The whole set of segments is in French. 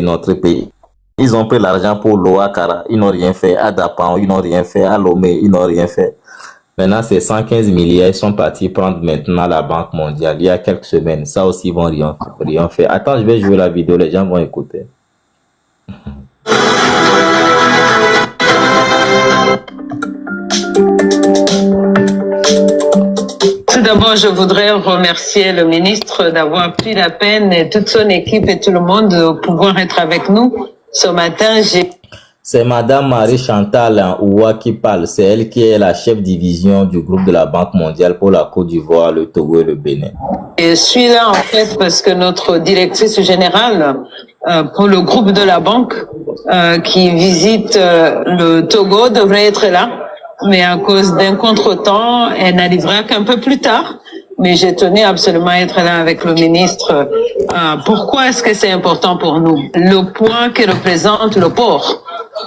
notre pays. Ils ont pris l'argent pour l'OACARA, ils n'ont rien fait. À Dapan, ils n'ont rien fait. À Lomé, ils n'ont rien fait. Maintenant, ces 115 milliards, ils sont partis prendre maintenant la Banque mondiale il y a quelques semaines. Ça aussi, ils vont rien faire. Attends, je vais jouer la vidéo, les gens vont écouter. Tout d'abord, je voudrais remercier le ministre d'avoir pris la peine et toute son équipe et tout le monde de pouvoir être avec nous. Ce matin, c'est Madame Marie-Chantal Ouwa qui parle. C'est elle qui est la chef division du groupe de la Banque mondiale pour la Côte d'Ivoire, le Togo et le Bénin. Je suis là en fait parce que notre directrice générale pour le groupe de la banque qui visite le Togo devrait être là. Mais à cause d'un contretemps, elle n'arrivera qu'un peu plus tard. Mais j'ai tenu absolument à être là avec le ministre. Pourquoi est-ce que c'est important pour nous? Le poids que représente le port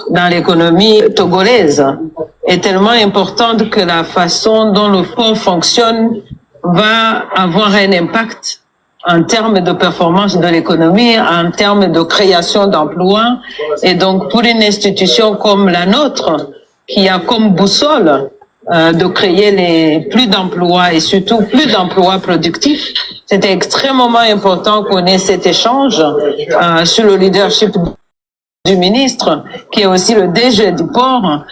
dans l'économie togolaise est tellement importante que la façon dont le port fonctionne va avoir un impact en termes de performance de l'économie, en termes de création d'emplois. Et donc, pour une institution comme la nôtre, qui a comme boussole de créer plus d'emplois et surtout plus d'emplois productifs. C'était extrêmement important qu'on ait cet échange sur le leadership du ministre, qui est aussi le DG du port,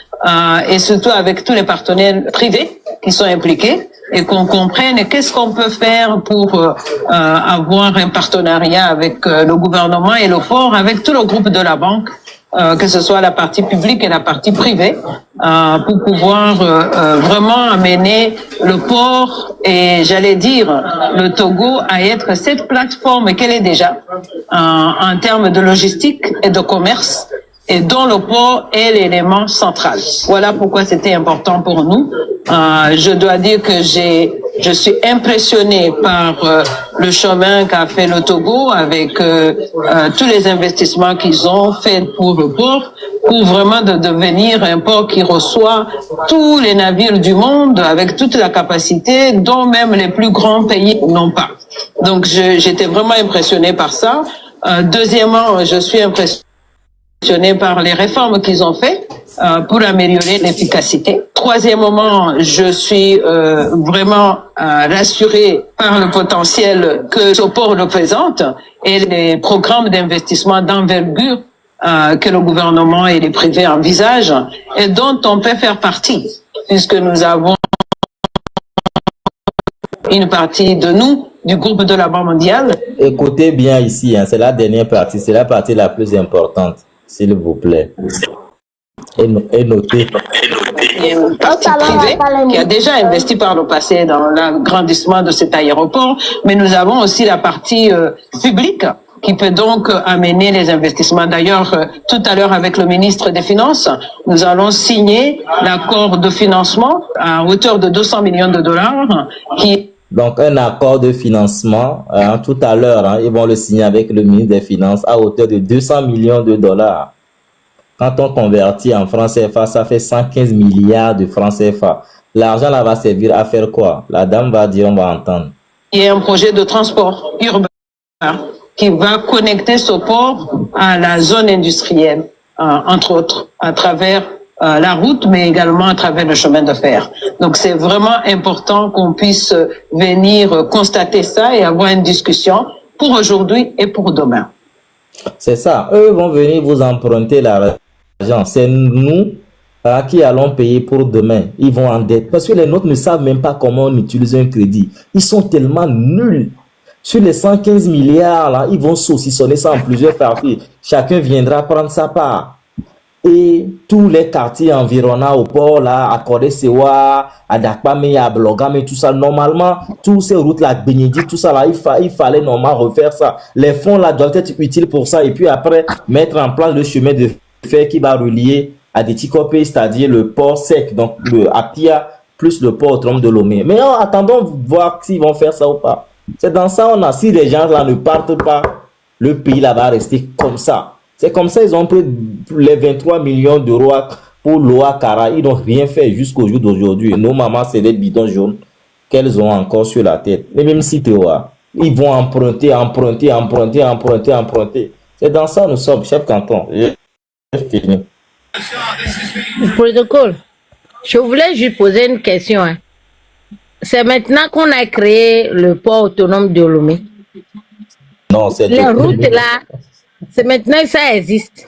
et surtout avec tous les partenaires privés qui sont impliqués, et qu'on comprenne qu'est-ce qu'on peut faire pour avoir un partenariat avec le gouvernement et le port, avec tout le groupe de la banque, que ce soit la partie publique et la partie privée, pour pouvoir vraiment amener le port et, j'allais dire, le Togo à être cette plateforme qu'elle est déjà en termes de logistique et de commerce, et dont le port est l'élément central. Voilà pourquoi c'était important pour nous. Je dois dire que je suis impressionnée par le chemin qu'a fait le Togo avec tous les investissements qu'ils ont fait pour le port, pour vraiment de devenir un port qui reçoit tous les navires du monde avec toute la capacité dont même les plus grands pays n'ont pas. Donc j'étais vraiment impressionnée par ça. Deuxièmement, je suis impressionnée par les réformes qu'ils ont fait pour améliorer l'efficacité. Troisièmement, je suis vraiment rassurée par le potentiel que ce port représente et les programmes d'investissement d'envergure que le gouvernement et les privés envisagent et dont on peut faire partie, puisque nous avons une partie de nous, du groupe de la Banque mondiale. Écoutez bien ici, hein, c'est la dernière partie, c'est la partie la plus importante, s'il vous plaît. Et notez. Il y a une partie privée qui a déjà investi par le passé dans l'agrandissement de cet aéroport, mais nous avons aussi la partie publique qui peut donc amener les investissements. D'ailleurs, tout à l'heure avec le ministre des Finances, nous allons signer l'accord de financement à hauteur de 200 millions de dollars qui... Donc, un accord de financement, tout à l'heure, ils vont le signer avec le ministre des Finances à hauteur de 200 millions de dollars. Quand on convertit en francs CFA, ça fait 115 milliards de francs CFA. L'argent là va servir à faire quoi? La dame va dire, on va entendre. Il y a un projet de transport urbain qui va connecter ce port à la zone industrielle, entre autres, à travers la route, mais également à travers le chemin de fer. Donc, c'est vraiment important qu'on puisse venir constater ça et avoir une discussion pour aujourd'hui et pour demain. C'est ça. Eux vont venir vous emprunter l'argent. C'est nous qui allons payer pour demain. Ils vont en dette. Parce que les nôtres ne savent même pas comment on utilise un crédit. Ils sont tellement nuls. Sur les 115 milliards, là, ils vont saucissonner ça en plusieurs parties. Chacun viendra prendre sa part. Et tous les quartiers environnants au port, là, à Kodé-Sewa, à Dakpame, à Blogame, tout ça, normalement, toutes ces routes-là, Bénédicte, tout ça, là, il fallait normalement refaire ça. Les fonds, là, doivent être utiles pour ça. Et puis après, mettre en place le chemin de fer qui va relier à des Tikopé, c'est-à-dire le port sec, donc le Apia, plus le port autonome de Lomé. Mais attendons voir s'ils vont faire ça ou pas. C'est dans ça, on a, si les gens là ne partent pas, le pays là va rester comme ça. C'est comme ça, ils ont pris les 23 millions d'euros pour l'OACARA. Ils n'ont rien fait jusqu'au jour d'aujourd'hui. Nos mamans, c'est des bidons jaunes qu'elles ont encore sur la tête. Mais même si tu vois, ils vont emprunter. C'est dans ça nous sommes, chef canton. J'ai fini. Protocole. Je voulais juste poser une question. Hein. C'est maintenant qu'on a créé le port autonome de Lomé. Non, c'est Les routes là, c'est maintenant que ça existe.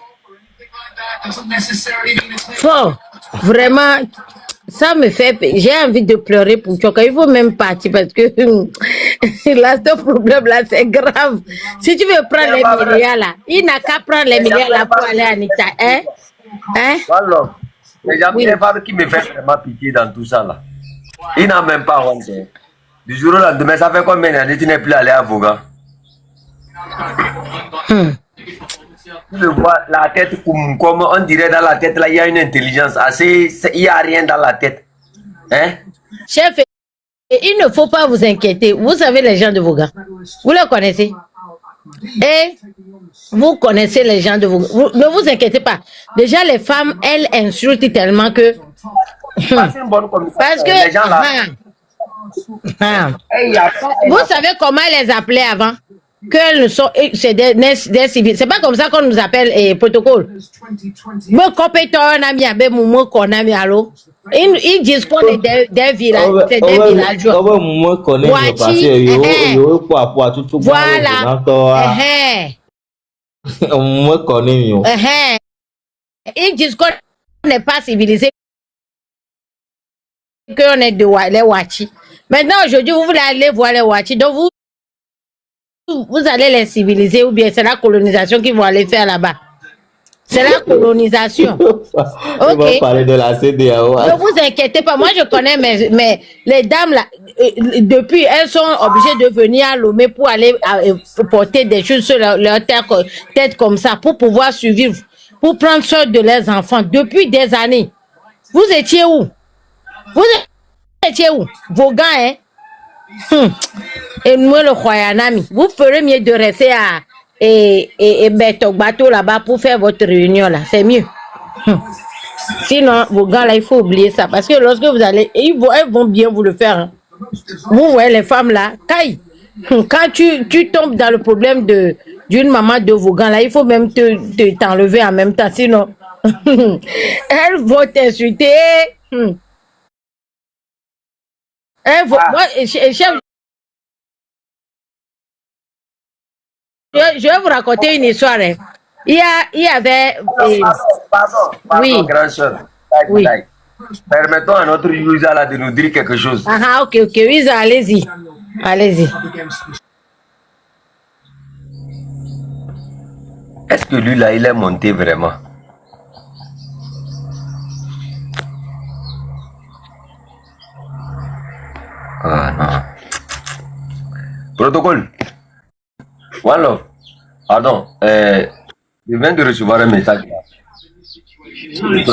Fort. Vraiment, ça me fait... J'ai envie de pleurer pour Tchoka. Il faut même partir parce que là, ce problème-là, c'est grave. Si tu veux prendre les milliards là, il n'a qu'à prendre les milliards là pour aller à Anita. Hein? Hein? Alors, les gens qui me fait vraiment pitié dans tout ça là. Il n'a même pas honte. Du jour au lendemain, ça fait combien d'années que tu n'es plus allé à Voga? Tu le vois, la tête, comme on dirait dans la tête, là, il y a une intelligence assez. Il n'y a rien dans la tête. Hein? Chef, il ne faut pas vous inquiéter. Vous savez les gens de Voga. Vous les connaissez. Et vous connaissez les gens de Voga. Ne vous inquiétez pas. Déjà, les femmes, elles insultent tellement que. Parce que. Les gens là. Vous savez comment elles les appelaient avant? Qu'elles sont. C'est des civils. C'est pas comme ça qu'on nous appelle protocole. Ils disent qu'on est des villages. C'est des villageois. Voilà. Ils disent qu'on n'est pas civilisé. Qu'on est les Wachi. Maintenant, aujourd'hui, vous voulez aller voir les Wachi. Donc, vous allez les civiliser ou bien c'est la colonisation qu'ils vont aller faire là-bas. C'est la colonisation. On va parler de la CEDEAO. Ne vous inquiétez pas. Moi, je connais les dames là. Depuis, elles sont obligées de venir à Lomé pour aller porter des choses sur leur tête comme ça pour pouvoir survivre, pour prendre soin de leurs enfants depuis des années. Vous étiez où? Vous étiez où? Vos gars, hein? Et nous, le Royanami, vous ferez mieux de rester à Betogbato là-bas pour faire votre réunion là. C'est mieux. Sinon, vos gars là, il faut oublier ça. Parce que lorsque vous allez, elles vont bien vous le faire. Hein. Vous voyez les femmes là, quand tu tombes dans le problème d'une maman de vos gars là, il faut même t'enlever en même temps. Sinon, elles vont t'insulter. Moi, chef, je vais vous raconter une histoire. Hein. Il y avait... Pardon, oui. Grand soeur. Oui. Permettons à notre Yusa là de nous dire quelque chose. Ah, ok, Yusa, allez-y. Allez-y. Est-ce que lui là, il est monté vraiment? Ah non. Protocole. One Love. Pardon. Je viens de recevoir un message. Il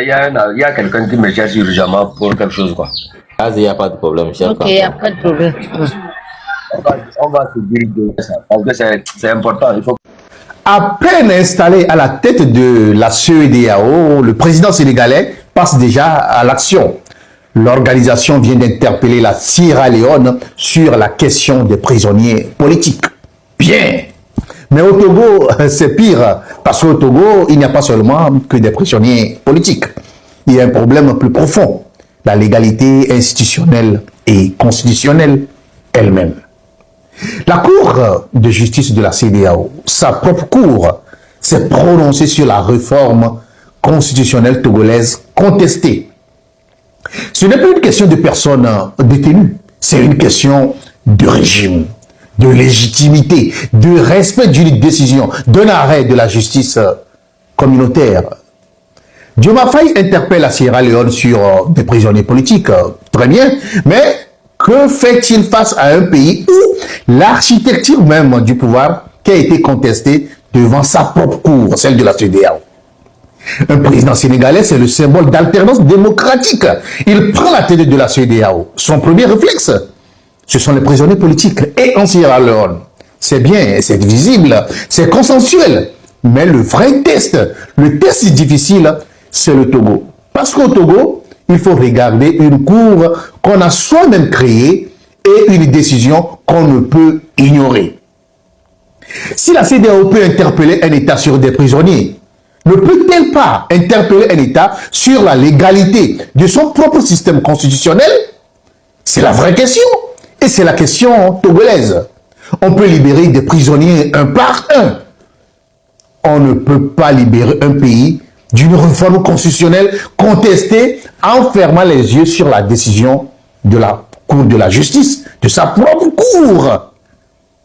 y a quelqu'un qui me cherche urgemment pour quelque chose, quoi. Ah, il n'y a pas de problème, chef. Ok, il n'y a pas de problème. On va se dire de ça. Parce que c'est important. Il faut... À peine installé à la tête de la CEDEAO, le président sénégalais passe déjà à l'action. L'organisation vient d'interpeller la Sierra Leone sur la question des prisonniers politiques. Bien. Mais au Togo, c'est pire. Parce qu'au Togo, il n'y a pas seulement que des prisonniers politiques. Il y a un problème plus profond. La légalité institutionnelle et constitutionnelle elle-même. La Cour de justice de la CEDEAO, sa propre cour, s'est prononcée sur la réforme constitutionnelle togolaise contestée. Ce n'est plus une question de personnes détenues, c'est une question de régime, de légitimité, de respect d'une décision, d'un arrêt de la justice communautaire. Diomaye Faye interpelle la Sierra Leone sur des prisonniers politiques, très bien, mais que fait-il face à un pays où l'architecture même du pouvoir qui a été contestée devant sa propre cour, celle de la CEDEAO? Un président sénégalais, c'est le symbole d'alternance démocratique. Il prend la tête de la CEDEAO. Son premier réflexe, ce sont les prisonniers politiques. Et en Sierra Leone, c'est bien, c'est visible, c'est consensuel. Mais le vrai test, le test difficile, c'est le Togo. Parce qu'au Togo, il faut regarder une cour qu'on a soi-même créée et une décision qu'on ne peut ignorer. Si la CEDEAO peut interpeller un État sur des prisonniers, ne peut-elle pas interpeller un État sur la légalité de son propre système constitutionnel? C'est la vraie question. Et c'est la question togolaise. On peut libérer des prisonniers un par un. On ne peut pas libérer un pays d'une réforme constitutionnelle contestée en fermant les yeux sur la décision de la Cour de la justice, de sa propre Cour.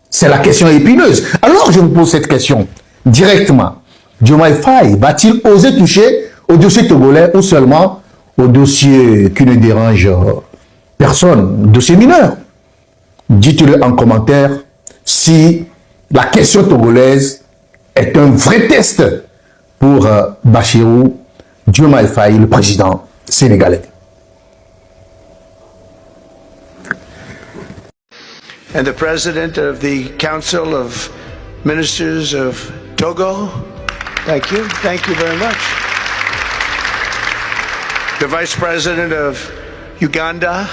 C'est la question épineuse. Alors je vous pose cette question directement. Diomaye Faye va-t-il oser toucher au dossier togolais ou seulement au dossier qui ne dérange personne, dossier mineur? Dites-le en commentaire si la question togolaise est un vrai test pour Bassirou Diomaye Faye, le président sénégalais. And the President of the Council of Ministers of Togo. Thank you. Thank you very much. The Vice President of Uganda.